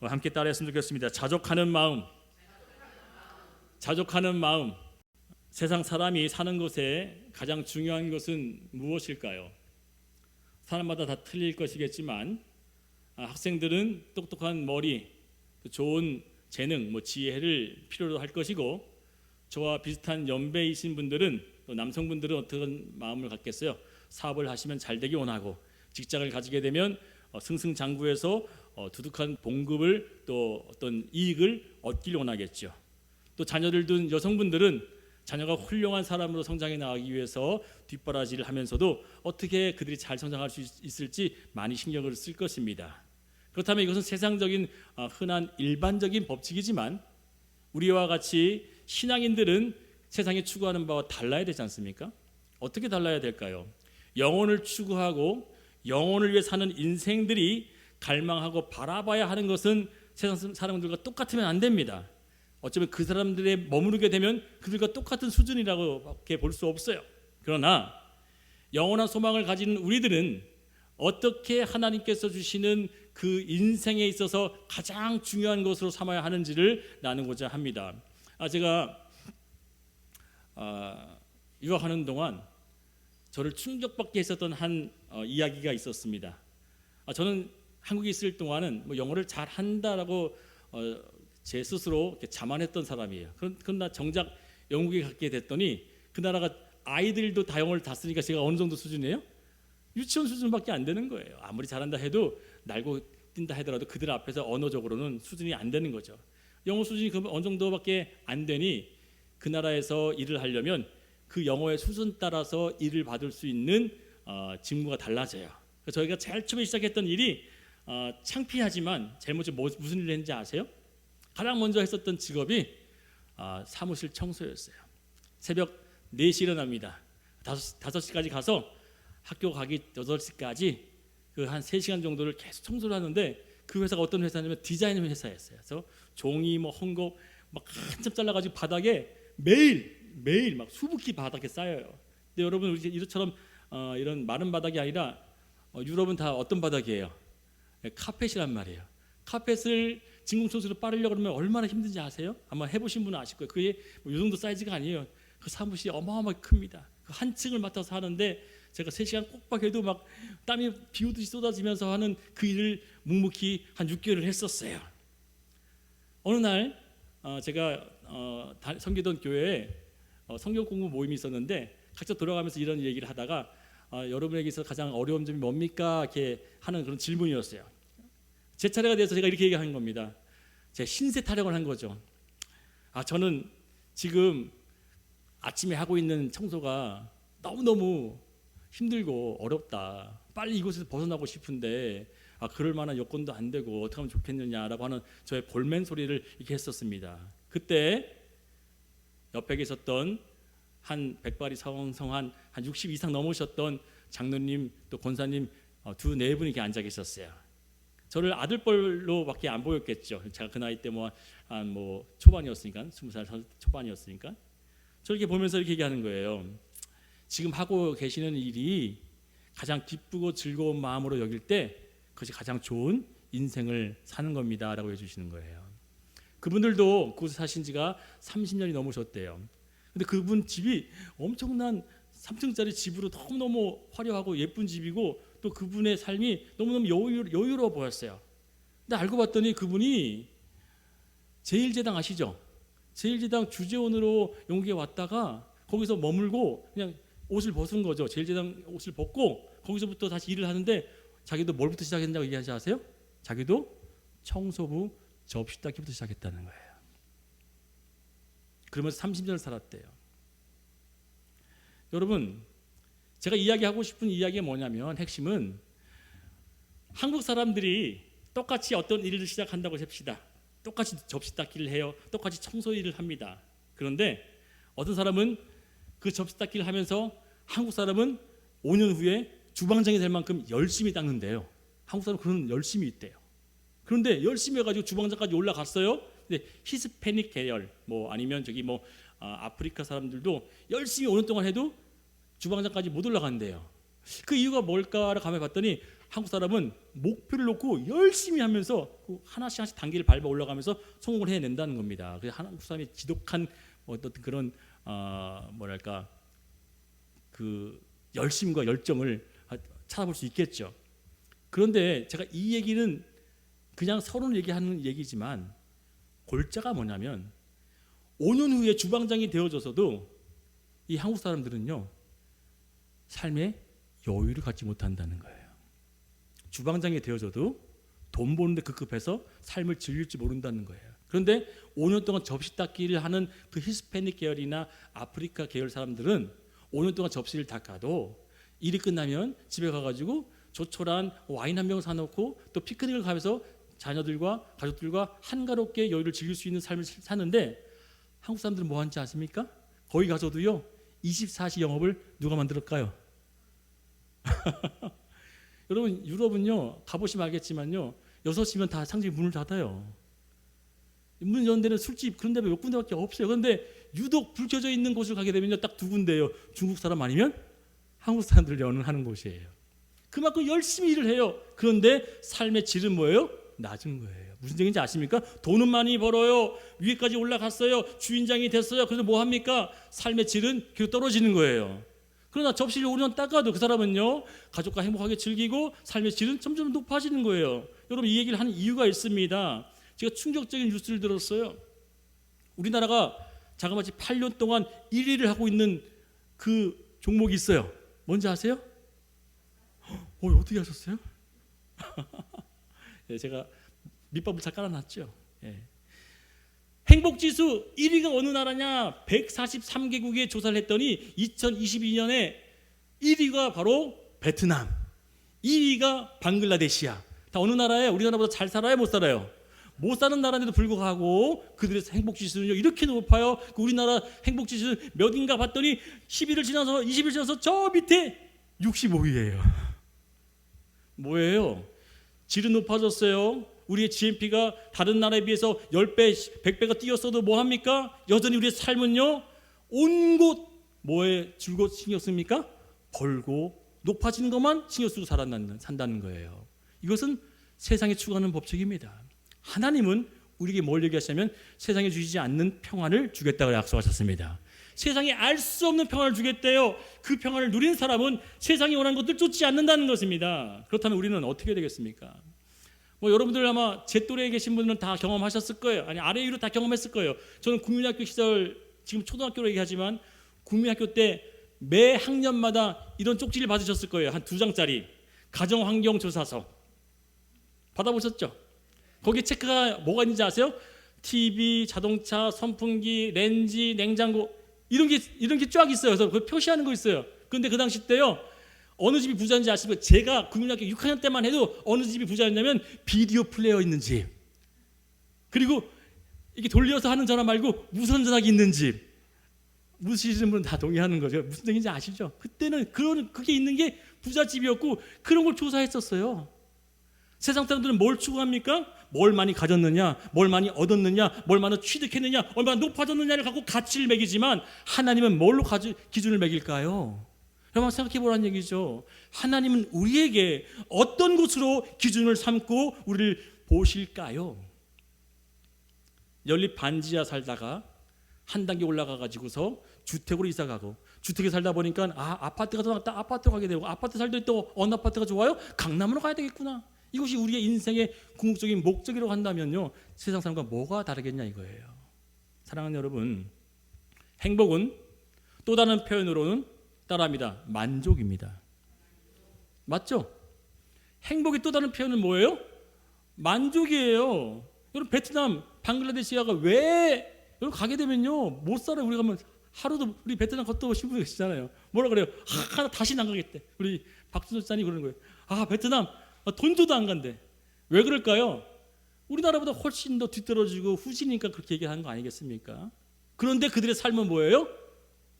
함께 따라했으면 좋겠습니다. 자족하는 마음. 자족하는 마음. 세상 사람이 사는 것에 가장 중요한 것은 무엇일까요? 사람마다 다 틀릴 것이겠지만 학생들은 똑똑한 머리, 좋은 재능, 지혜를 필요로 할 것이고, 저와 비슷한 연배이신 분들은, 또 남성분들은 어떤 마음을 갖겠어요? 사업을 하시면 잘 되기 원하고, 직장을 가지게 되면 승승장구해서 두둑한 봉급을, 또 어떤 이익을 얻길 원하겠죠. 또 자녀를 둔 여성분들은 자녀가 훌륭한 사람으로 성장해 나가기 위해서 뒷바라지를 하면서도 어떻게 그들이 잘 성장할 수 있을지 많이 신경을 쓸 것입니다. 그렇다면 이것은 세상적인 흔한 일반적인 법칙이지만, 우리와 같이 신앙인들은 세상에 추구하는 바와 달라야 되지 않습니까? 어떻게 달라야 될까요? 영혼을 추구하고 영혼을 위해 사는 인생들이 갈망하고 바라봐야 하는 것은 세상 사람들과 똑같으면 안 됩니다. 어쩌면 그 사람들에 머무르게 되면 그들과 똑같은 수준이라고밖에 볼 수 없어요. 그러나 영원한 소망을 가진 우리들은 어떻게 하나님께서 주시는 그 인생에 있어서 가장 중요한 것으로 삼아야 하는지를 나누고자 합니다. 제가 유학하는 동안 저를 충격받게 했었던 한 이야기가 있었습니다. 저는 한국에 있을 동안은 영어를 잘 한다라고 제 스스로 이렇게 자만했던 사람이에요. 그러나 정작 영국에 갔게 됐더니 그 나라가 아이들도 다 영어를 다 쓰니까 제가 어느 정도 수준이에요? 유치원 수준밖에 안 되는 거예요. 아무리 잘한다 해도, 날고 뛴다 하더라도 그들 앞에서 언어적으로는 수준이 안 되는 거죠. 영어 수준이 어느 정도밖에 안 되니 그 나라에서 일을 하려면 그 영어의 수준 따라서 일을 받을 수 있는 직무가 달라져요. 그래서 저희가 제일 처음에 시작했던 일이 창피하지만 제일 먼저 무슨 일을 했는지 아세요? 가장 먼저 했었던 직업이 사무실 청소였어요. 새벽 4시 일어납니다. 5시까지 가서 학교 가기 8시까지 그 한 3시간 정도를 계속 청소를 하는데, 그 회사가 어떤 회사냐면 디자인 회사였어요. 그래서 종이 헝겊 막 한참 잘라가지고 바닥에 매일 막 수북히 바닥에 쌓여요. 근데 여러분, 우리 이처럼 이런 마른 바닥이 아니라 유럽은 다 어떤 바닥이에요? 카펫이란 말이에요. 카펫을 진공청소로 빠르려고 그러면 얼마나 힘든지 아세요? 아마 해보신 분은 아실 거예요. 그게 이 정도 사이즈가 아니에요. 그 사무실이 어마어마하게 큽니다. 그 한 층을 맡아서 하는데 제가 3시간 꼭박해도 막 땀이 비오듯이 쏟아지면서 하는 그 일을 묵묵히 한 6개월을 했었어요. 어느 날 제가 섬기던 교회에 성경 공부 모임이 있었는데, 각자 돌아가면서 이런 얘기를 하다가 여러분에게서 가장 어려운 점이 뭡니까? 이렇게 하는 그런 질문이었어요. 제 차례가 돼서 제가 이렇게 얘기한 겁니다. 제가 신세 타령을 한 거죠. 저는 지금 아침에 하고 있는 청소가 너무너무 힘들고 어렵다. 빨리 이곳에서 벗어나고 싶은데 그럴 만한 여건도 안 되고 어떻게 하면 좋겠느냐라고 하는 저의 볼멘 소리를 이렇게 했었습니다. 그때 옆에 계셨던 한 백발이 성성한 한 60 이상 넘으셨던 장로님, 또 권사님 두 네 분이 이렇게 앉아 계셨어요. 저를 아들뻘로밖에 안 보였겠죠. 제가 그 나이 때 초반이었으니까, 20살 초반이었으니까. 저렇게 보면서 이렇게 얘기하는 거예요. 지금 하고 계시는 일이 가장 기쁘고 즐거운 마음으로 여길 때 그것이 가장 좋은 인생을 사는 겁니다 라고 해주시는 거예요. 그분들도 그곳에 사신 지가 30년이 넘으셨대요. 근데 그분 집이 엄청난 3층짜리 집으로 너무너무 화려하고 예쁜 집이고, 또 그분의 삶이 너무너무 여유로워 보였어요. 근데 알고 봤더니 그분이 제일제당 아시죠? 제일제당 주재원으로 영국에 왔다가 거기서 머물고 그냥 옷을 벗은 거죠. 제일제당 옷을 벗고 거기서부터 다시 일을 하는데, 자기도 뭘부터 시작했냐고 얘기하지 아세요? 자기도 청소부 접시 닦기부터 시작했다는 거예요. 그러면서 30년을 살았대요. 여러분, 제가 이야기하고 싶은 이야기가 뭐냐면, 핵심은 한국 사람들이 똑같이 어떤 일을 시작한다고 합시다. 똑같이 접시 닦기를 해요. 똑같이 청소 일을 합니다. 그런데 어떤 사람은 그 접시 닦기를 하면서 한국 사람은 5년 후에 주방장이 될 만큼 열심히 닦는데요. 한국 사람은 그런 열심이 있대요. 그런데 열심히 해가지고 주방장까지 올라갔어요. 근데 히스패닉 계열, 아니면 아프리카 사람들도 열심히 5년 동안 해도 주방장까지 못 올라간대요. 그 이유가 뭘까를 가만히 봤더니 한국 사람은 목표를 놓고 열심히 하면서 하나씩 하나씩 단계를 밟아 올라가면서 성공을 해낸다는 겁니다. 그래서 한국 사람의 지독한 어떤 그런 뭐랄까 그 열심과 열정을 찾아볼 수 있겠죠. 그런데 제가 이 얘기는 그냥 서로 얘기하는 얘기지만 골자가 뭐냐면 5년 후에 주방장이 되어져서도 이 한국 사람들은요 삶에 여유를 갖지 못한다는 거예요. 주방장이 되어져도 돈 버는데 급급해서 삶을 즐길지 모른다는 거예요. 그런데 5년 동안 접시 닦기를 하는 그 히스패닉 계열이나 아프리카 계열 사람들은 5년 동안 접시를 닦아도 일이 끝나면 집에 가가지고 조촐한 와인 한 병 사놓고 또 피크닉을 가면서 자녀들과 가족들과 한가롭게 여유를 즐길 수 있는 삶을 사는데 한국 사람들은 뭐 하는지 아십니까? 거기 가서도요 24시 영업을 누가 만들었을까요? 여러분 유럽은요 가보시면 알겠지만요 6시면 다 상점이 문을 닫아요. 문 여는 데는 술집 그런 데가 몇 군데밖에 없어요. 그런데 유독 불 켜져 있는 곳을 가게 되면요 딱 2군데예요. 중국 사람 아니면 한국 사람들 하는 곳이에요. 그만큼 열심히 일을 해요. 그런데 삶의 질은 뭐예요? 낮은 거예요. 무슨 얘기인지 아십니까? 돈은 많이 벌어요. 위에까지 올라갔어요. 주인장이 됐어요. 그래서 뭐 합니까? 삶의 질은 계속 떨어지는 거예요. 그러나 접시를 5년 닦아도 그 사람은요 가족과 행복하게 즐기고 삶의 질은 점점 높아지는 거예요. 여러분 이 얘기를 하는 이유가 있습니다. 제가 충격적인 뉴스를 들었어요. 우리나라가 자그마치 8년 동안 1위를 하고 있는 그 종목이 있어요. 뭔지 아세요? 어떻게 하셨어요? 네, 제가 밑밥을 잘 깔아놨죠. 네. 행복지수 1위가 어느 나라냐? 143개국에 조사를 했더니 2022년에 1위가 바로 베트남, 2위가 방글라데시야. 다 어느 나라에 우리나라보다 잘 살아요? 못 살아요? 못 사는 나라인데도 불구하고 그들의 행복지수는요 이렇게 높아요. 우리나라 행복지수 몇인가 봤더니 10일을 지나서 20일 지나서 저 밑에 65위예요. 뭐예요? 질은 높아졌어요. 우리의 GNP가 다른 나라에 비해서 10배, 100배가 뛰었어도 뭐합니까? 여전히 우리의 삶은요 온 곳 뭐에 줄곧 신경 씁니까? 벌고 높아지는 것만 신경 쓰고 산다는 거예요. 이것은 세상에 추구하는 법칙입니다. 하나님은 우리에게 뭘 얘기하시냐면 세상에 주시지 않는 평안을 주겠다고 약속하셨습니다. 세상에 알 수 없는 평안을 주겠대요. 그 평안을 누린 사람은 세상이 원하는 것들 쫓지 않는다는 것입니다. 그렇다면 우리는 어떻게 되겠습니까? 여러분들 아마 제 또래에 계신 분들은 다 경험하셨을 거예요. 아니 아래 위로 다 경험했을 거예요. 저는 국민학교 시절 지금 초등학교로 얘기하지만 국민학교 때 매 학년마다 이런 쪽지를 받으셨을 거예요. 한 2장짜리 가정환경조사서 받아보셨죠? 거기에 체크가 뭐가 있는지 아세요? TV, 자동차, 선풍기, 렌지, 냉장고 이런 게 쫙 있어요. 그래서 그걸 표시하는 거 있어요. 그런데 그 당시 때요 어느 집이 부자인지 아시면 제가 국민학교 6학년 때만 해도 어느 집이 부자였냐면 비디오 플레이어 있는 집, 그리고 이렇게 돌려서 하는 전화 말고 무선 전화기 있는 집. 무시시는 분은 다 동의하는 거죠. 무슨 얘기인지 아시죠? 그때는 그게 있는 게 부잣집이었고 그런 걸 조사했었어요. 세상 사람들은 뭘 추구합니까? 뭘 많이 가졌느냐, 뭘 많이 얻었느냐, 뭘 많이 취득했느냐, 얼마나 높아졌느냐를 갖고 가치를 매기지만 하나님은 뭘로 기준을 매길까요? 여러분 생각해 보라는 얘기죠. 하나님은 우리에게 어떤 것으로 기준을 삼고 우리를 보실까요? 연립 반지하 살다가 한 단계 올라가 가지고서 주택으로 이사 가고 주택에 살다 보니까 아파트가 더 낫다. 아파트로 가게 되고 아파트 살더니 또 어느 아파트가 좋아요? 강남으로 가야 되겠구나. 이것이 우리의 인생의 궁극적인 목적이라고 한다면요 세상 사람과 뭐가 다르겠냐 이거예요. 사랑하는 여러분, 행복은 또 다른 표현으로는 따라합니다. 만족입니다. 맞죠? 행복의 또 다른 표현은 뭐예요? 만족이에요. 여러분 베트남, 방글라데시아가 왜 여러분 가게 되면요 못 살아요. 우리 가면 하루도 우리 베트남 갔다 오신 분 계시잖아요. 뭐라 그래요? 다시는 안 가겠대. 우리 박준호 장님 그러는 거예요. 베트남 돈 줘도 안 간대. 왜 그럴까요? 우리나라보다 훨씬 더 뒤떨어지고 후지니까 그렇게 얘기하는 거 아니겠습니까? 그런데 그들의 삶은 뭐예요?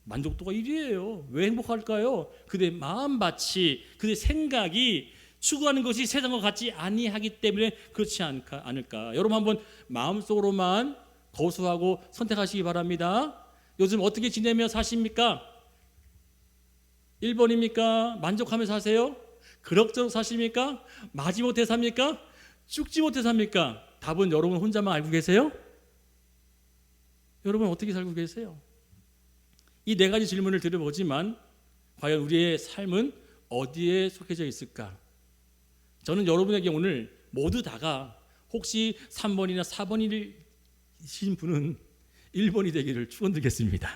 만족도가 1위예요. 왜 행복할까요? 그들의 마음밭이, 그들의 생각이 추구하는 것이 세상과 같지 아니하기 때문에 그렇지 않을까. 여러분 한번 마음속으로만 거수하고 선택하시기 바랍니다. 요즘 어떻게 지내며 사십니까? 1번입니까? 만족하며 사세요? 그럭저럭 사십니까? 마지못해 삽니까? 죽지 못해 삽니까? 답은 여러분 혼자만 알고 계세요? 여러분 어떻게 살고 계세요? 이 네 가지 질문을 드려보지만 과연 우리의 삶은 어디에 속해져 있을까? 저는 여러분에게 오늘 모두 다가 혹시 3번이나 4번이신 분은 1번이 되기를 축원드리겠습니다.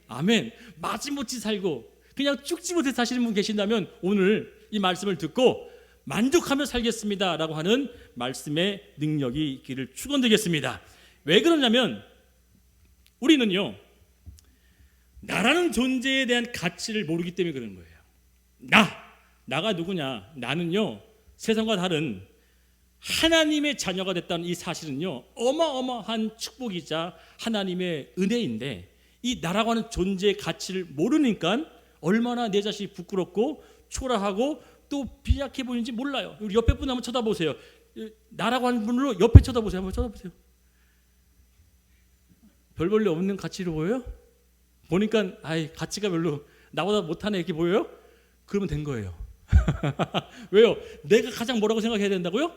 아멘. 마지못해 살고 그냥 죽지 못해 사시는 분 계신다면 오늘 이 말씀을 듣고 만족하며 살겠습니다 라고 하는 말씀의 능력이 있기를 축원드리겠습니다. 왜 그러냐면 우리는요, 나라는 존재에 대한 가치를 모르기 때문에 그런 거예요. 나가 누구냐? 나는요, 세상과 다른 하나님의 자녀가 됐다는 이 사실은요, 어마어마한 축복이자 하나님의 은혜인데, 이 나라고 하는 존재의 가치를 모르니까 얼마나 내 자신이 부끄럽고 초라하고 또 비약해 보이는지 몰라요. 우리 옆에 분 한번 쳐다보세요. 나라고 하는 분으로 옆에 쳐다보세요. 한번 쳐다보세요. 별 볼일 없는 가치로 보여요? 보니까 가치가 별로 나보다 못하네 이렇게 보여요? 그러면 된 거예요. 왜요? 내가 가장 뭐라고 생각해야 된다고요?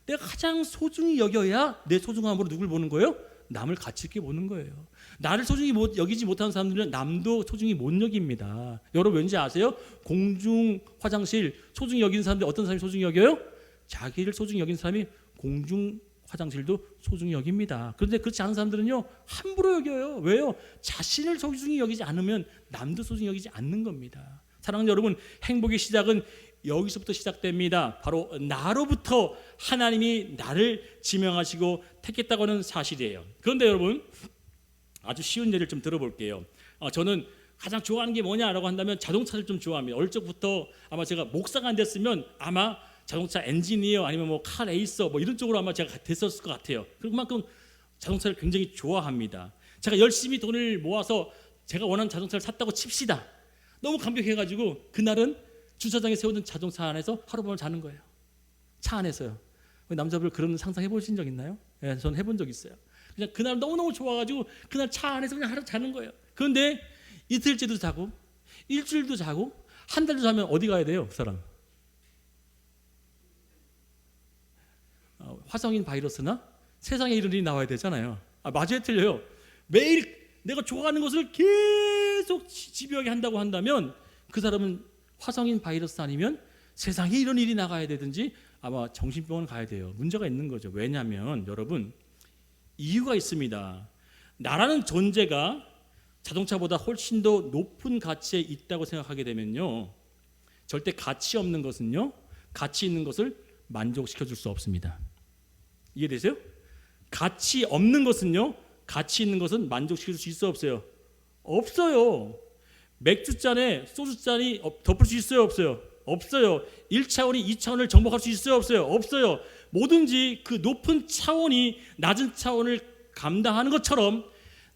내가 가장 소중히 여겨야 내 소중함으로 누굴 보는 거예요? 남을 가치 있게 보는 거예요. 나를 소중히 여기지 못하는 사람들은 남도 소중히 못 여깁니다. 여러분 왠지 아세요? 공중 화장실 소중히 여기는 사람들 어떤 사람이 소중히 여겨요? 자기를 소중히 여기는 사람이 공중 화장실도 소중히 여깁니다. 그런데 그렇지 않은 사람들은요, 함부로 여겨요. 왜요? 자신을 소중히 여기지 않으면 남도 소중히 여기지 않는 겁니다. 사랑하는 여러분, 행복의 시작은 여기서부터 시작됩니다. 바로 나로부터 하나님이 나를 지명하시고 택했다고 하는 사실이에요. 그런데 여러분, 아주 쉬운 예를 좀 들어볼게요. 저는 가장 좋아하는 게 뭐냐라고 한다면 자동차를 좀 좋아합니다. 어릴 적부터 아마 제가 목사가 안 됐으면 아마 자동차 엔지니어 아니면 뭐 카 레이서 뭐 이런 쪽으로 아마 제가 됐었을 것 같아요. 그만큼 자동차를 굉장히 좋아합니다. 제가 열심히 돈을 모아서 제가 원하는 자동차를 샀다고 칩시다. 너무 감격해가지고 그날은 주차장에 세우는 자동차 안에서 하룻밤을 자는 거예요. 차 안에서요. 남자분 그런 상상해 보신 적 있나요? 네, 저는 해본 적 있어요. 그냥 그날 너무너무 좋아가지고 그날 차 안에서 그냥 하루 자는 거예요. 그런데 이틀째도 자고 일주일도 자고 한 달도 자면 어디 가야 돼요? 그 사람. 화성인 바이러스나 세상에 이런 일이 나와야 되잖아요. 맞아요, 틀려요? 매일 내가 좋아하는 것을 계속 집요하게 한다고 한다면 그 사람은 화성인 바이러스 아니면 세상에 이런 일이 나가야 되든지 아마 정신병원 가야 돼요. 문제가 있는 거죠. 왜냐하면 여러분, 이유가 있습니다. 나라는 존재가 자동차보다 훨씬 더 높은 가치에 있다고 생각하게 되면요, 절대 가치 없는 것은요, 가치 있는 것을 만족시켜 줄 수 없습니다. 이해되세요? 가치 없는 것은요, 가치 있는 것은 만족시킬 수 있어 없어요? 없어요. 맥주잔에 소주잔이 덮을 수 있어요 없어요? 없어요. 1차원이 2차원을 정복할 수 있어요 없어요? 없어요. 뭐든지 그 높은 차원이 낮은 차원을 감당하는 것처럼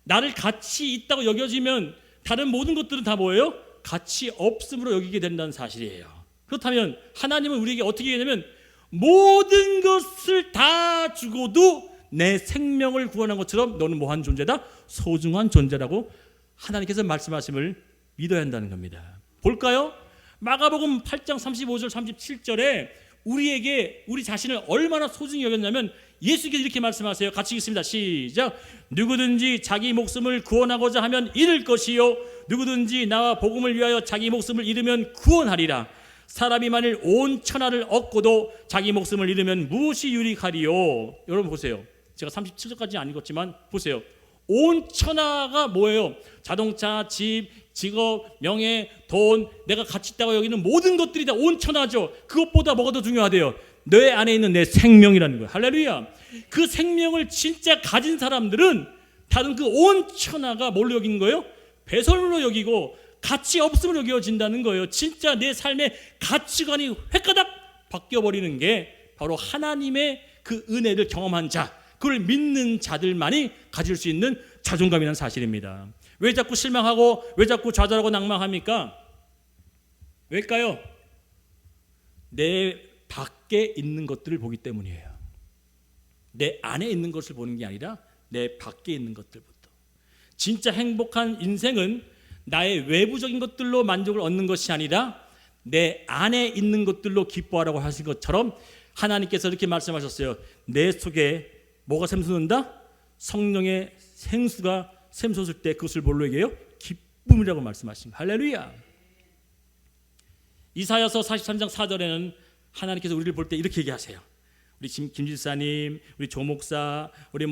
나를 가치 있다고 여겨지면 다른 모든 것들은 다 뭐예요? 가치 없음으로 여기게 된다는 사실이에요. 그렇다면 하나님은 우리에게 어떻게 얘기하냐면 모든 것을 다 주고도 내 생명을 구원한 것처럼 너는 뭐한 존재다? 소중한 존재라고 하나님께서 말씀하심을 믿어야 한다는 겁니다. 볼까요? 마가복음 8장 35절 37절에 우리에게 우리 자신을 얼마나 소중히 여겼냐면 예수께서 이렇게 말씀하세요. 같이 읽습니다. 시작. 누구든지 자기 목숨을 구원하고자 하면 잃을 것이요 누구든지 나와 복음을 위하여 자기 목숨을 잃으면 구원하리라. 사람이 만일 온 천하를 얻고도 자기 목숨을 잃으면 무엇이 유익하리요? 여러분 보세요. 제가 37절까지 안 읽었지만 보세요. 온 천하가 뭐예요? 자동차, 집, 직업, 명예, 돈, 내가 가치 있다고 여기는 모든 것들이 다 온 천하죠. 그것보다 뭐가 더 중요하대요? 내 안에 있는 내 생명이라는 거예요. 할렐루야. 그 생명을 진짜 가진 사람들은 다른 그 온 천하가 뭘로 여기는 거예요? 배설물로 여기고 가치 없음으로 여겨진다는 거예요. 진짜 내 삶의 가치관이 획가닥 바뀌어버리는 게 바로 하나님의 그 은혜를 경험한 자, 그걸 믿는 자들만이 가질 수 있는 자존감이라는 사실입니다. 왜 자꾸 실망하고 왜 자꾸 좌절하고 낭망합니까? 왜일까요? 내 밖에 있는 것들을 보기 때문이에요. 내 안에 있는 것을 보는 게 아니라 내 밖에 있는 것들부터. 진짜 행복한 인생은 나의 외부적인 것들로 만족을 얻는 것이 아니라 내 안에 있는 것들로 기뻐하라고 하신 것처럼 하나님께서 이렇게 말씀하셨어요. 내 속에 뭐가 샘솟는다? 성령의 생수가 샘솟을 때 그것을 뭘로 얘기해요? 기쁨이라고 말씀하신 거예요. 할렐루야. 이사야서 43장 4절에는 하나님께서 우리를 볼 때 이렇게 얘기하세요. 우리 김집사님, 우리 조목사, 우리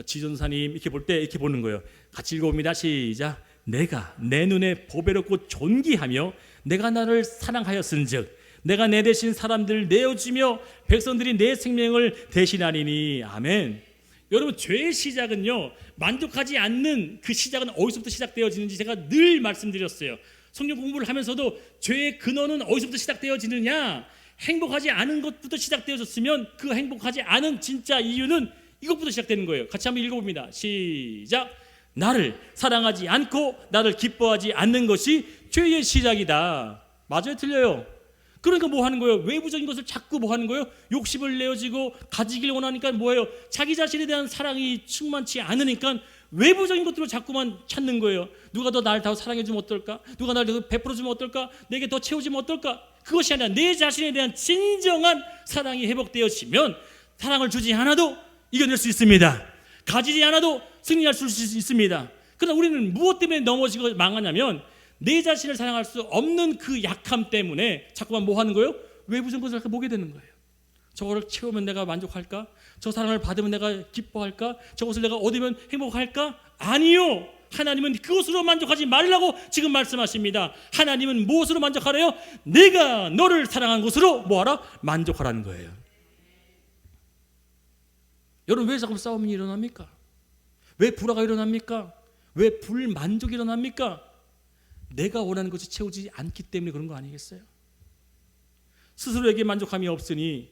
지전사님 이렇게 볼 때 이렇게 보는 거예요. 같이 읽어봅니다. 시작. 내가 내 눈에 보배롭고 존귀하며 내가 나를 사랑하였은즉 내가 내 대신 사람들을 내어주며 백성들이 내 생명을 대신하리니. 아멘. 여러분, 죄의 시작은요, 만족하지 않는 그 시작은 어디서부터 시작되어지는지 제가 늘 말씀드렸어요. 성경 공부를 하면서도 죄의 근원은 어디서부터 시작되어지느냐, 행복하지 않은 것부터 시작되어졌으면 그 행복하지 않은 진짜 이유는 이것부터 시작되는 거예요. 같이 한번 읽어봅니다. 시작. 나를 사랑하지 않고 나를 기뻐하지 않는 것이 죄의 시작이다. 맞아요? 틀려요? 그러니까 뭐 하는 거예요? 외부적인 것을 자꾸 뭐 하는 거예요? 욕심을 내어지고 가지길 원하니까 뭐예요? 자기 자신에 대한 사랑이 충만치 않으니까 외부적인 것들로 자꾸만 찾는 거예요. 누가 더 나를 더 사랑해주면 어떨까? 누가 나를 더 베풀어주면 어떨까? 내게 더 채워주면 어떨까? 그것이 아니라 내 자신에 대한 진정한 사랑이 회복되어지면 사랑을 주지 않아도 이겨낼 수 있습니다. 가지지 않아도 승리할 수 있습니다. 그러나 우리는 무엇 때문에 넘어지고 망하냐면 내 자신을 사랑할 수 없는 그 약함 때문에 자꾸만 뭐 하는 거예요? 외부적인 것을 보게 되는 거예요. 저거를 채우면 내가 만족할까? 저 사랑을 받으면 내가 기뻐할까? 저것을 내가 얻으면 행복할까? 아니요. 하나님은 그것으로 만족하지 말라고 지금 말씀하십니다. 하나님은 무엇으로 만족하래요? 내가 너를 사랑한 것으로 뭐하라? 만족하라는 거예요. 여러분, 왜 자꾸 싸움이 일어납니까? 왜 불화가 일어납니까? 왜 불만족이 일어납니까? 내가 원하는 것이 채우지 않기 때문에 그런 거 아니겠어요? 스스로에게 만족함이 없으니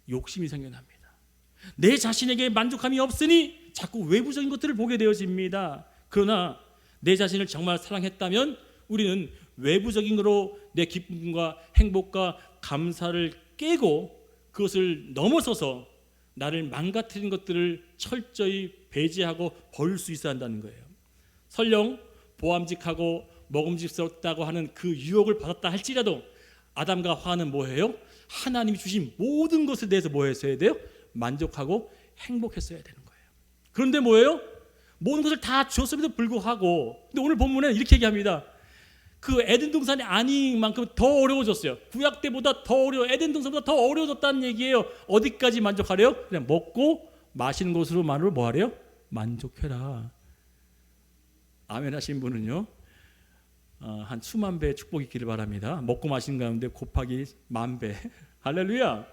욕심이 생겨납니다. 내 자신에게 만족함이 없으니 자꾸 외부적인 것들을 보게 되어집니다. 그러나 내 자신을 정말 사랑했다면 우리는 외부적인 거로 내 기쁨과 행복과 감사를 깨고 그것을 넘어서서 나를 망가뜨린 것들을 철저히 배제하고 버릴 수 있어야 한다는 거예요. 설령 보암직하고 먹음직스럽다고 하는 그 유혹을 받았다 할지라도 아담과 하와는 뭐예요? 하나님이 주신 모든 것에 대해서 뭐 했어야 돼요? 만족하고 행복했어야 되는 거예요. 그런데 뭐예요? 모든 것을 다 주었음에도 불구하고, 근데 오늘 본문에 이렇게 얘기합니다. 그 에덴 동산이 아닌 만큼 더 어려워졌어요. 구약 때보다 더 에덴 동산보다 더 어려워졌다는 얘기예요. 어디까지 만족하래요? 그냥 먹고 마시는 것으로만으로 뭐 하래요? 만족해라. 아멘 하신 분은요, 한 수만 배의 축복이 있기를 바랍니다. 먹고 마시는 가운데 곱하기 만 배. 할렐루야.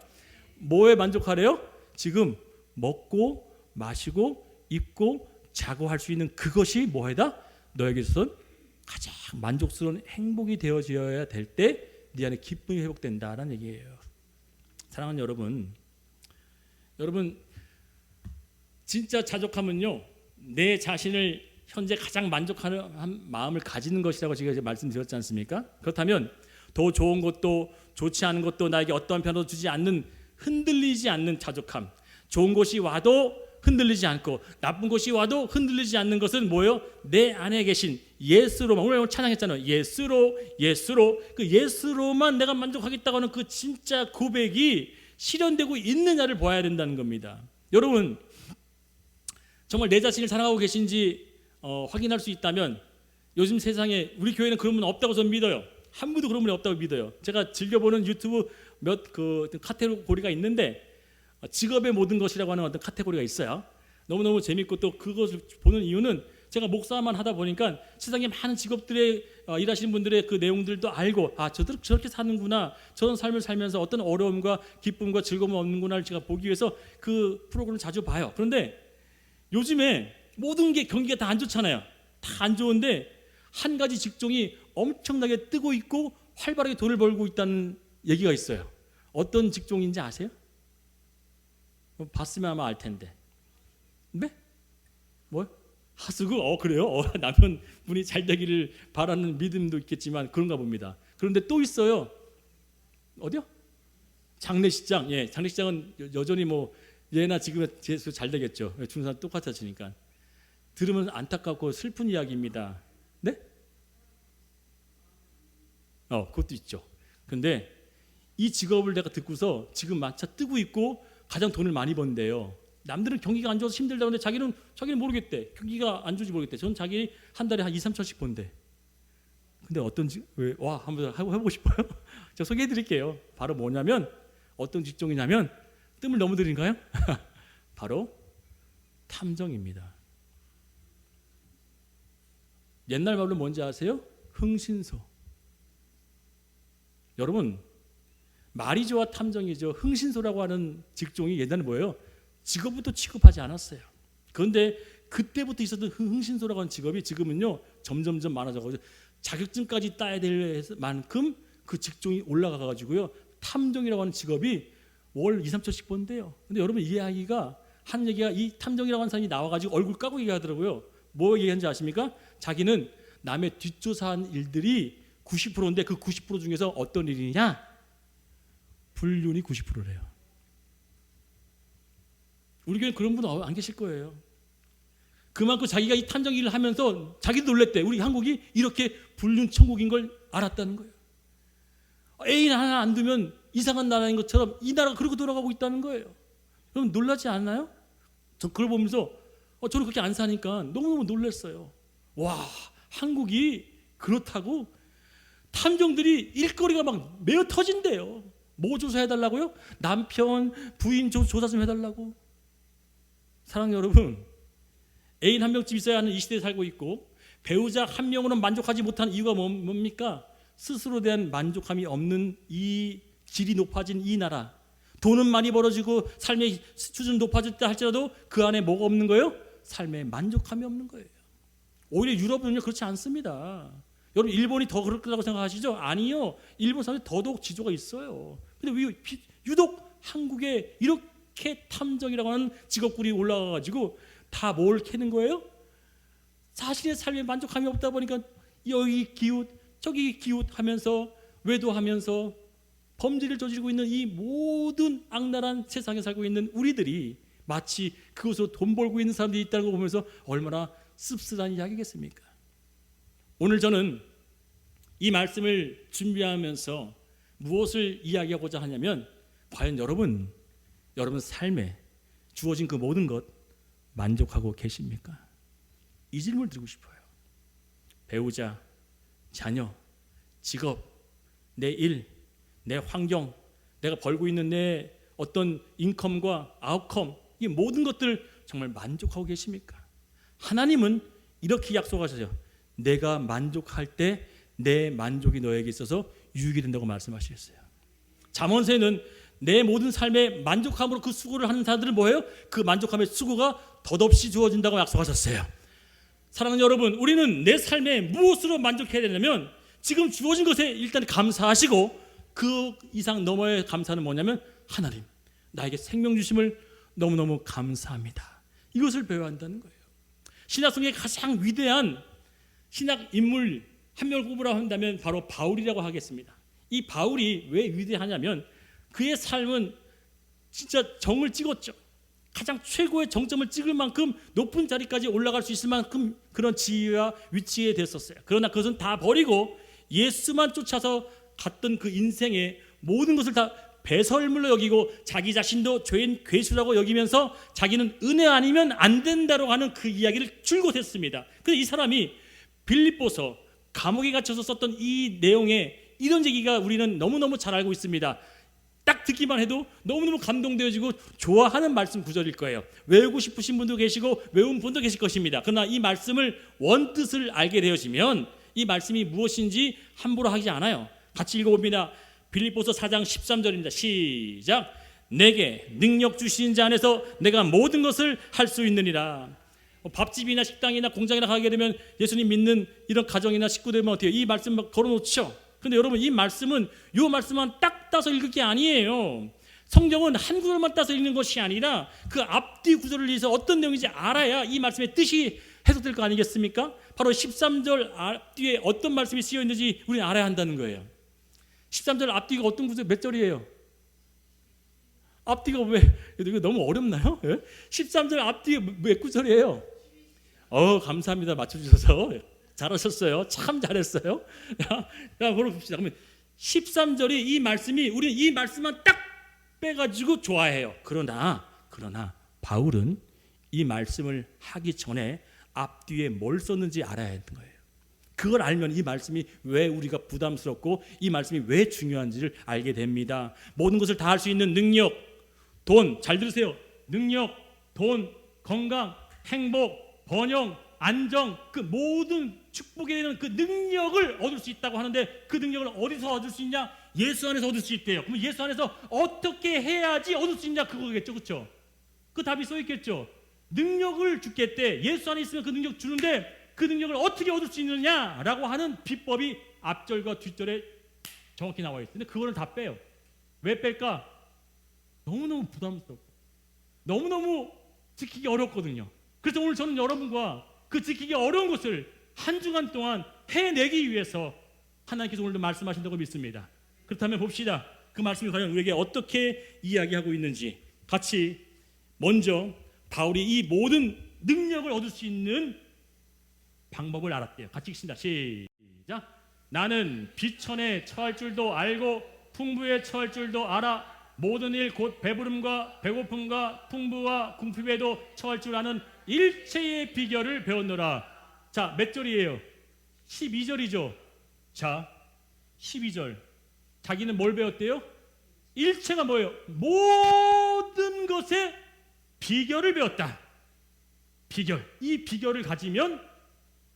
뭐에 만족하래요? 지금 먹고 마시고 입고 자고 할 수 있는 그것이 뭐이다? 너에게 있어서는 가장 만족스러운 행복이 되어져야 될 때 네 안에 기쁨이 회복된다라는 얘기예요. 사랑하는 여러분 진짜 자족함은요, 내 자신을 현재 가장 만족하는 마음을 가지는 것이라고 제가 말씀드렸지 않습니까? 그렇다면 더 좋은 것도 좋지 않은 것도 나에게 어떠한 변화도 주지 않는, 흔들리지 않는 자족함. 좋은 것이 와도 흔들리지 않고 나쁜 것이 와도 흔들리지 않는 것은 뭐예요? 내 안에 계신 예수로만. 오늘 찬양했잖아요. 예수로 그 예수로만 내가 만족하겠다고 하는 그 진짜 고백이 실현되고 있느냐를 봐야 된다는 겁니다. 여러분, 정말 내 자신을 사랑하고 계신지 확인할 수 있다면 요즘 세상에 우리 교회는 그런 분 없다고 저는 믿어요. 한 분도 그런 분이 없다고 믿어요. 제가 즐겨보는 유튜브 몇 그 카테고리가 있는데 직업의 모든 것이라고 하는 어떤 카테고리가 있어요. 너무너무 재밌고 또 그것을 보는 이유는 제가 목사만 하다 보니까 세상에 많은 직업들의 일하시는 분들의 그 내용들도 알고, 저들 저렇게 사는구나, 저런 삶을 살면서 어떤 어려움과 기쁨과 즐거움을 얻는구나를 제가 보기 위해서 그 프로그램을 자주 봐요. 그런데 요즘에 모든 게 경기가 다 안 좋잖아요. 다 안 좋은데 한 가지 직종이 엄청나게 뜨고 있고 활발하게 돈을 벌고 있다는 얘기가 있어요. 어떤 직종인지 아세요? 봤으면 아마 알 텐데. 네? 뭐? 하수구? 그래요? 남편분이 잘 되기를 바라는 믿음도 있겠지만 그런가 봅니다. 그런데 또 있어요. 어디요? 장례식장. 예, 장례식장은 여전히 뭐 예나 지금은 계속 잘 되겠죠. 중산 똑같아지니까. 들으면 안타깝고 슬픈 이야기입니다. 네? 그것도 있죠. 근데 이 직업을 내가 듣고서 지금 마차 뜨고 있고 가장 돈을 많이 번대요. 남들은 경기가 안 좋아서 힘들다고 하는데 자기는 모르겠대. 경기가 안 좋은지 모르겠대. 저는 자기 한 달에 한 2, 3천씩 번대. 근데 한번 해보고 싶어요? 제가 소개해 드릴게요. 바로 뭐냐면 어떤 직종이냐면 뜸을 너무 들인가요? 바로 탐정입니다. 옛날 말로 뭔지 아세요? 흥신소. 여러분, 말이 좋아 탐정이죠. 흥신소라고 하는 직종이 옛날에 뭐예요? 직업부터 취급하지 않았어요. 그런데 그때부터 있었던 흥신소라고 하는 직업이 지금은요 점점점 많아져가지고 자격증까지 따야 될 만큼 그 직종이 올라가가지고요 탐정이라고 하는 직업이 월 2, 3천씩 번대요. 근데 여러분 이 이야기가 하는 얘기가 이 탐정이라고 하는 사람이 나와가지고 얼굴 까고 얘기하더라고요. 뭐 얘기하는지 아십니까? 자기는 남의 뒷조사한 일들이 90%인데 그 90% 중에서 어떤 일이냐? 불륜이 90%래요. 우리 교회는 그런 분 안 계실 거예요. 그만큼 자기가 이 탐정 일을 하면서 자기도 놀랬대. 우리 한국이 이렇게 불륜 천국인 걸 알았다는 거예요. 애인 하나 안 두면 이상한 나라인 것처럼 이 나라가 그렇게 돌아가고 있다는 거예요. 여러분 놀라지 않나요? 저 그걸 보면서 저는 그렇게 안 사니까 너무너무 놀랐어요. 와, 한국이 그렇다고 탐정들이 일거리가 막 메어 터진대요. 뭐 조사해달라고요? 남편, 부인 조사 좀 해달라고. 사랑하는 여러분, 애인 한 명쯤 있어야 하는 이 시대에 살고 있고 배우자 한 명으로는 만족하지 못하는 이유가 뭡니까? 스스로에 대한 만족함이 없는 이 질이 높아진 이 나라. 돈은 많이 벌어지고 삶의 수준 높아졌다 할지라도 그 안에 뭐가 없는 거예요? 삶에 만족함이 없는 거예요. 오히려 유럽은요 그렇지 않습니다. 여러분 일본이 더 그렇다고 생각하시죠? 아니요. 일본 사람들이 더더욱 지조가 있어요. 근데 왜 유독 한국에 이렇게 탐정이라고 하는 직업군이 올라가가지고 다 뭘 캐는 거예요? 자신의 삶에 만족함이 없다 보니까 여기 기웃 저기 기웃하면서 외도하면서 범죄를 저지르고 있는 이 모든 악랄한 세상에 살고 있는 우리들이 마치 그것으로 돈 벌고 있는 사람들이 있다는 거 보면서 얼마나 씁쓸한 이야기겠습니까? 오늘 저는 이 말씀을 준비하면서 무엇을 이야기하고자 하냐면 과연 여러분 삶에 주어진 그 모든 것 만족하고 계십니까? 이 질문을 드리고 싶어요. 배우자, 자녀, 직업, 내 일, 내 환경, 내가 벌고 있는 내 어떤 인컴과 아웃컴 이 모든 것들 정말 만족하고 계십니까? 하나님은 이렇게 약속하셔요. 내가 만족할 때 내 만족이 너에게 있어서 유익이 된다고 말씀하시겠어요. 잠언서에는 내 모든 삶에 만족함으로 그 수고를 하는 사람들은 뭐예요? 그 만족함의 수고가 덧없이 주어진다고 약속하셨어요. 사랑하는 여러분, 우리는 내 삶에 무엇으로 만족해야 되냐면 지금 주어진 것에 일단 감사하시고 그 이상 너머의 감사는 뭐냐면 하나님, 나에게 생명 주심을 너무너무 감사합니다. 이것을 배워야 한다는 거예요. 신약 성경의 가장 위대한 신약 인물 한 명을 꼽으라고 한다면 바로 바울이라고 하겠습니다. 이 바울이 왜 위대하냐면 그의 삶은 진짜 정을 찍었죠. 가장 최고의 정점을 찍을 만큼 높은 자리까지 올라갈 수 있을 만큼 그런 지위와 위치에 됐었어요. 그러나 그것은 다 버리고 예수만 쫓아서 갔던 그 인생의 모든 것을 다 배설물로 여기고 자기 자신도 죄인 괴수라고 여기면서 자기는 은혜 아니면 안 된다고 하는 그 이야기를 줄곧 했습니다. 그래서 이 사람이 빌립보서 감옥에 갇혀서 썼던 이 내용에 이런 얘기가 우리는 너무너무 잘 알고 있습니다. 딱 듣기만 해도 너무너무 감동되어지고 좋아하는 말씀 구절일 거예요. 외우고 싶으신 분도 계시고 외운 분도 계실 것입니다. 그러나 이 말씀을 원뜻을 알게 되어지면 이 말씀이 무엇인지 함부로 하지 않아요. 같이 읽어봅니다. 빌립보서 4장 13절입니다. 시작. 내게 능력 주신 자 안에서 내가 모든 것을 할 수 있느니라. 밥집이나 식당이나 공장이나 가게 되면 예수님 믿는 이런 가정이나 식구들만 어때요? 이 말씀 막 걸어놓죠. 근데 여러분 이 말씀은 요 말씀만 딱 따서 읽을 게 아니에요. 성경은 한 구절만 따서 읽는 것이 아니라 그 앞뒤 구절을 위해서 어떤 내용인지 알아야 이 말씀의 뜻이 해석될 거 아니겠습니까? 바로 13절 앞뒤에 어떤 말씀이 쓰여 있는지 우리는 알아야 한다는 거예요. 13절 앞뒤가 어떤 구절 몇 절이에요? 앞뒤가 왜 이거 너무 어렵나요? 13절 앞뒤가 몇 구절이에요? 감사합니다. 맞춰주셔서 잘하셨어요. 참 잘했어요. 자, 보러 봅시다. 그러면 13절이 이 말씀이 우리는 이 말씀만 딱 빼가지고 좋아해요. 그러나 바울은 이 말씀을 하기 전에 앞뒤에 뭘 썼는지 알아야 하는 거예요. 그걸 알면 이 말씀이 왜 우리가 부담스럽고 이 말씀이 왜 중요한지를 알게 됩니다. 모든 것을 다 할 수 있는 능력, 돈, 잘 들으세요. 능력, 돈, 건강, 행복, 번영, 안정, 그 모든 축복에 대한 그 능력을 얻을 수 있다고 하는데 그 능력을 어디서 얻을 수 있냐? 예수 안에서 얻을 수 있대요. 그럼 예수 안에서 어떻게 해야지 얻을 수 있냐? 그거겠죠, 그렇죠? 그 답이 써 있겠죠. 능력을 주겠대. 예수 안에 있으면 그 능력 주는데 그 능력을 어떻게 얻을 수 있느냐라고 하는 비법이 앞절과 뒷절에 정확히 나와 있어요. 근데 그거를 다 빼요. 왜 뺄까? 너무너무 부담스럽고 너무너무 지키기 어렵거든요. 그래서 오늘 저는 여러분과 그 지키기 어려운 것을 한 주간 동안 해내기 위해서 하나님께서 오늘도 말씀하신다고 믿습니다. 그렇다면 봅시다. 그 말씀이 과연 우리에게 어떻게 이야기하고 있는지 같이 먼저 바울이 이 모든 능력을 얻을 수 있는 방법을 알았대요. 같이 읽습니다. 시작. 나는 비천에 처할 줄도 알고 풍부에 처할 줄도 알아. 모든 일 곧 배부름과 배고픔과 풍부와 궁핍에도 처할 줄 아는 일체의 비결을 배웠노라. 자, 몇 절이에요? 12절이죠. 자, 12절. 자기는 뭘 배웠대요? 일체가 뭐예요? 모든 것의 비결을 배웠다. 비결. 이 비결을 가지면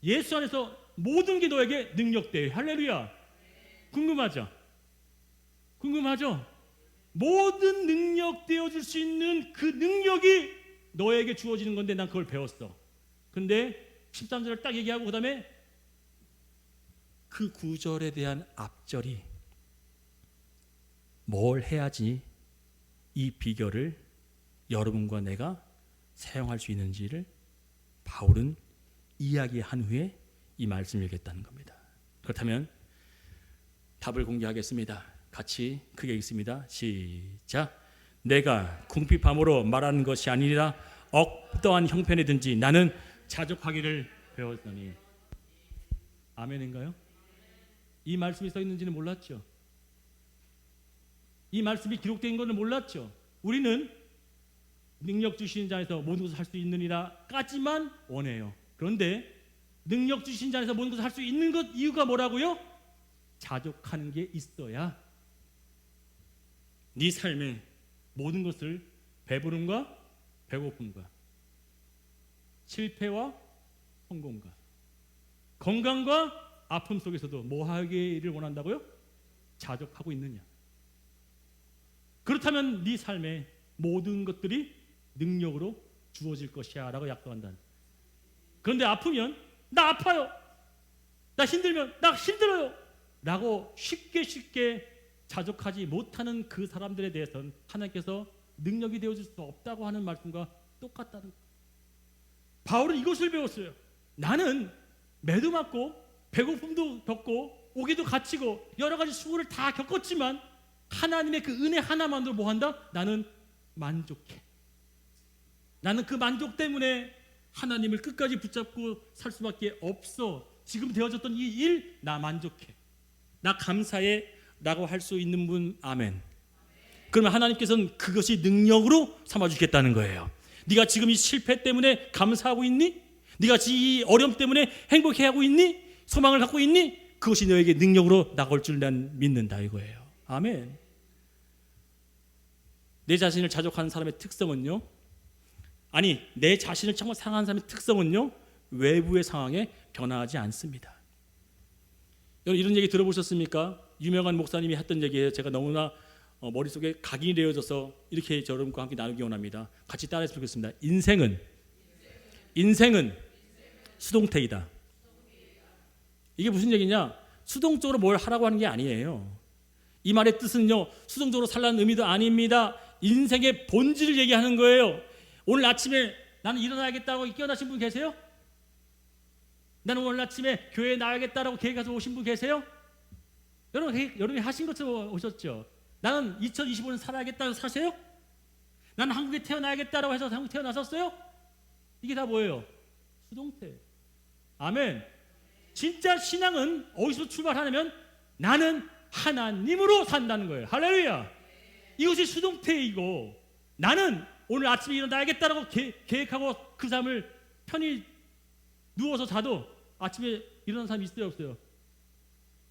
예수 안에서 모든 게 너에게 능력돼요. 할렐루야. 궁금하죠? 궁금하죠? 모든 능력 되어줄 수 있는 그 능력이 너에게 주어지는 건데 난 그걸 배웠어. 근데 13절을 딱 얘기하고 그 다음에 그 구절에 대한 앞절이 뭘 해야지 이 비결을 여러분과 내가 사용할 수 있는지를 바울은 이야기한 후에 이 말씀을 읽겠다는 겁니다. 그렇다면 답을 공개하겠습니다. 같이 크게 읽습니다. 시작. 내가 궁핍함으로 말하는 것이 아니라 어떠한 형편이든지 나는 자족하기를 배웠더니. 아멘인가요? 이 말씀이 써 있는지는 몰랐죠. 이 말씀이 기록된 것은 몰랐죠. 우리는 능력 주시는 자에서 모든 것을 할 수 있느니라까지만 원해요. 그런데 능력 주신 자에서 모든 것을 할 수 있는 것 이유가 뭐라고요? 자족하는 게 있어야 네 삶의 모든 것을 배부름과 배고픔과 실패와 성공과 건강과 아픔 속에서도 뭐 하기를 원한다고요? 자족하고 있느냐. 그렇다면 네 삶의 모든 것들이 능력으로 주어질 것이야 라고 약속한다. 그런데 아프면 나 아파요, 나 힘들면 나 힘들어요 라고 쉽게 자족하지 못하는 그 사람들에 대해서는 하나님께서 능력이 되어줄 수 없다고 하는 말씀과 똑같다는 거예요. 바울은 이것을 배웠어요. 나는 매도 맞고 배고픔도 겪고 오기도 갇히고 여러 가지 수고를 다 겪었지만 하나님의 그 은혜 하나만으로 뭐 한다? 나는 만족해. 나는 그 만족 때문에 하나님을 끝까지 붙잡고 살 수밖에 없어. 지금 되어졌던 이 일 나 만족해, 나 감사해 라고 할 수 있는 분 아멘. 그러면 하나님께서는 그것이 능력으로 삼아주겠다는 거예요. 네가 지금 이 실패 때문에 감사하고 있니? 네가 이 어려움 때문에 행복해하고 있니? 소망을 갖고 있니? 그것이 너에게 능력으로 나올 줄 난 믿는다 이거예요. 아멘. 내 자신을 자족하는 사람의 특성은요, 아니 내 자신을 정말 사랑하는 사람의 특성은요, 외부의 상황에 변화하지 않습니다. 여러분 이런 얘기 들어보셨습니까? 유명한 목사님이 했던 얘기예요. 제가 너무나 머릿속에 각인이 되어져서 이렇게 여러분과 함께 나누기 원합니다. 같이 따라해서 보겠습니다. 인생은 수동태이다. 이게 무슨 얘기냐? 수동적으로 뭘 하라고 하는 게 아니에요. 이 말의 뜻은요, 수동적으로 살라는 의미도 아닙니다. 인생의 본질을 얘기하는 거예요. 오늘 아침에 나는 일어나야겠다고 깨어나신 분 계세요? 나는 오늘 아침에 교회에 나가야겠다라고 계획해서 오신 분 계세요? 여러분이 하신 것처럼 오셨죠? 나는 2025년 살아야겠다고 사세요? 나는 한국에 태어나야겠다라고 해서 한국에 태어나셨어요? 이게 다 뭐예요? 수동태. 아멘. 진짜 신앙은 어디서 출발하냐면 나는 하나님으로 산다는 거예요. 할렐루야. 이것이 수동태이고, 나는 오늘 아침에 일어나야겠다라고 계획하고 그 삶을 편히 누워서 자도 아침에 일어나는 사람이 있어요, 없어요?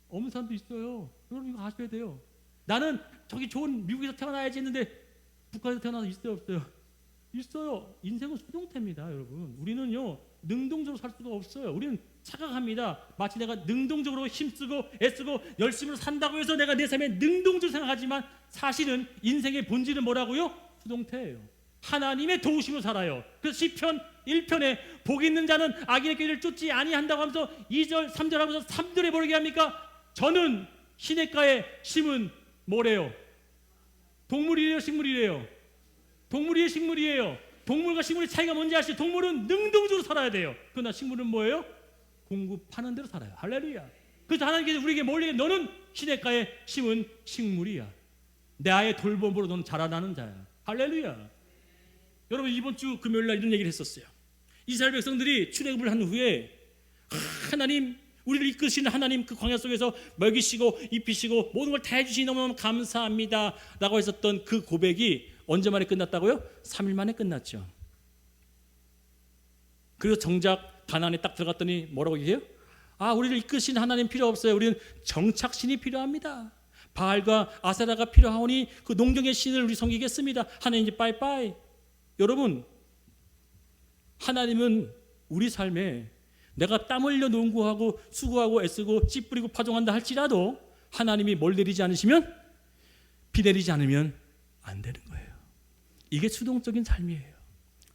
없는 사람도 있어요. 여러분 이거 아셔야 돼요. 나는 저기 좋은 미국에서 태어나야지 했는데 북한에서 태어나서 있어요, 없어요? 있어요. 인생은 수동태입니다, 여러분. 우리는요 능동적으로 살 수가 없어요. 우리는 착각합니다. 마치 내가 능동적으로 힘쓰고 애쓰고 열심히 산다고 해서 내가 내 삶에 능동적으로 생각하지만 사실은 인생의 본질은 뭐라고요? 수동태예요. 하나님의 도우심으로 살아요. 그래서 시편 1편에 복 있는 자는 악인의 길을 쫓지 아니한다고 하면서 2절 3절 하면서 3절에 뭐라고 합니까? 저는 시냇가에 심은 뭐래요? 동물이래요, 식물이래요? 동물이에요, 식물이에요? 동물과 식물의 차이가 뭔지 아시죠? 동물은 능동적으로 살아야 돼요. 그러나 식물은 뭐예요? 공급하는 대로 살아요. 할렐루야. 그래서 하나님께서 우리에게 뭘 얘기해요? 너는 시냇가에 심은 식물이야. 내 아이의 돌봄으로 너는 자라나는 자야. 할렐루야. 여러분 이번 주 금요일 날 이런 얘기를 했었어요. 이스라엘 백성들이 출애굽을 한 후에 하나님, 우리를 이끄시는 하나님, 그 광야 속에서 먹이시고 입히시고 모든 걸 다 해주시니 너무너무 감사합니다 라고 했었던 그 고백이 언제 만에 끝났다고요? 3일 만에 끝났죠. 그리고 정작 가나안에 딱 들어갔더니 뭐라고 얘기해요? 우리를 이끄시는 하나님 필요 없어요. 우리는 정착신이 필요합니다. 바알과 아세라가 필요하오니 그 농경의 신을 우리 섬기겠습니다. 하나님 이제 빠이빠이. 여러분, 하나님은 우리 삶에 내가 땀 흘려 농구하고 수고하고 애쓰고 씨 뿌리고 파종한다 할지라도 하나님이 뭘 내리지 않으시면, 비 내리지 않으면 안 되는 거예요. 이게 수동적인 삶이에요.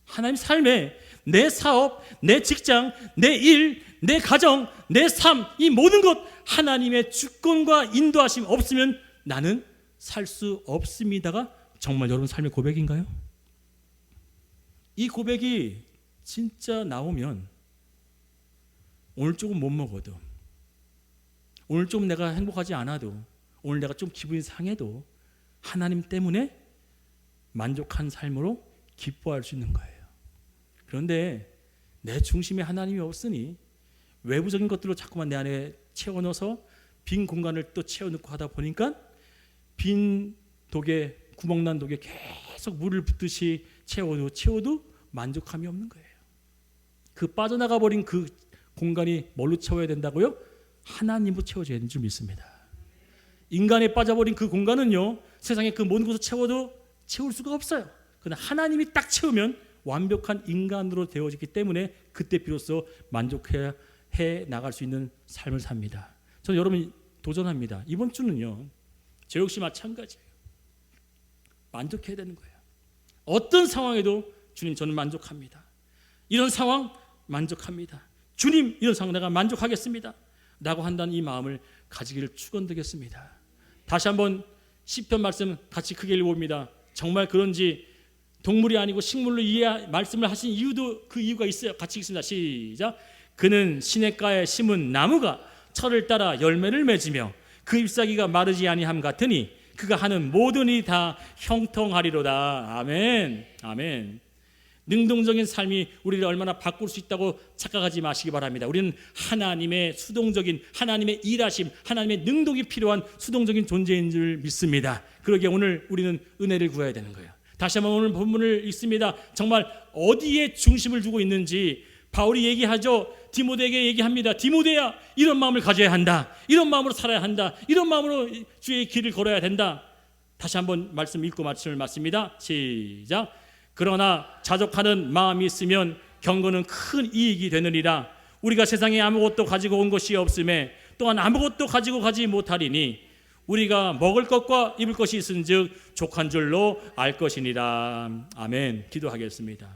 하나님 삶에 내 사업, 내 직장, 내 일, 내 가정, 내 삶, 이 모든 것 하나님의 주권과 인도하심 없으면 나는 살 수 없습니다가 정말 여러분 삶의 고백인가요? 이 고백이 진짜 나오면 오늘 조금 못 먹어도, 오늘 좀 내가 행복하지 않아도, 오늘 내가 좀 기분이 상해도 하나님 때문에 만족한 삶으로 기뻐할 수 있는 거예요. 그런데 내 중심에 하나님이 없으니 외부적인 것들로 자꾸만 내 안에 채워넣어서 빈 공간을 또 채워넣고 하다 보니까 빈 독에, 구멍난 독에 계속 물을 붓듯이 채워도 만족함이 없는 거예요. 그 빠져나가 버린 그 공간이 뭘로 채워야 된다고요? 하나님으로 채워져야 되는 줄 믿습니다. 인간에 빠져버린 그 공간은요, 세상의 그 모든 것을 채워도 채울 수가 없어요. 그러나 하나님이 딱 채우면 완벽한 인간으로 되어지기 때문에 그때 비로소 만족해 나갈 수 있는 삶을 삽니다. 저는 여러분 도전합니다. 이번 주는요, 저 역시 마찬가지예요. 만족해야 되는 거예요. 어떤 상황에도 주님 저는 만족합니다. 이런 상황 만족합니다. 주님 이런 상황 내가 만족하겠습니다 라고 한다는 이 마음을 가지기를 축원드리겠습니다. 다시 한번 시편 말씀 같이 크게 읽어봅니다. 정말 그런지 동물이 아니고 식물로 말씀을 하신 이유도 그 이유가 있어요. 같이 읽습니다. 시작. 그는 시냇가에 심은 나무가 철을 따라 열매를 맺으며 그 잎사귀가 마르지 아니함 같으니 그가 하는 모든 일이 다 형통하리로다. 아멘. 아멘. 능동적인 삶이 우리를 얼마나 바꿀 수 있다고 착각하지 마시기 바랍니다. 우리는 하나님의 수동적인, 하나님의 일하심, 하나님의 능동이 필요한 수동적인 존재인 줄 믿습니다. 그러기에 오늘 우리는 은혜를 구해야 되는 거예요. 다시 한번 오늘 본문을 읽습니다. 정말 어디에 중심을 두고 있는지 바울이 얘기하죠. 디모데에게 얘기합니다. 디모데야, 이런 마음을 가져야 한다. 이런 마음으로 살아야 한다. 이런 마음으로 주의 길을 걸어야 된다. 다시 한번 말씀 읽고 말씀을 맞습니다. 시작. 그러나 자족하는 마음이 있으면 경건은 큰 이익이 되느니라. 우리가 세상에 아무것도 가지고 온 것이 없음에 또한 아무것도 가지고 가지 못하리니 우리가 먹을 것과 입을 것이 있은즉 족한 줄로 알 것이니라. 아멘. 기도하겠습니다.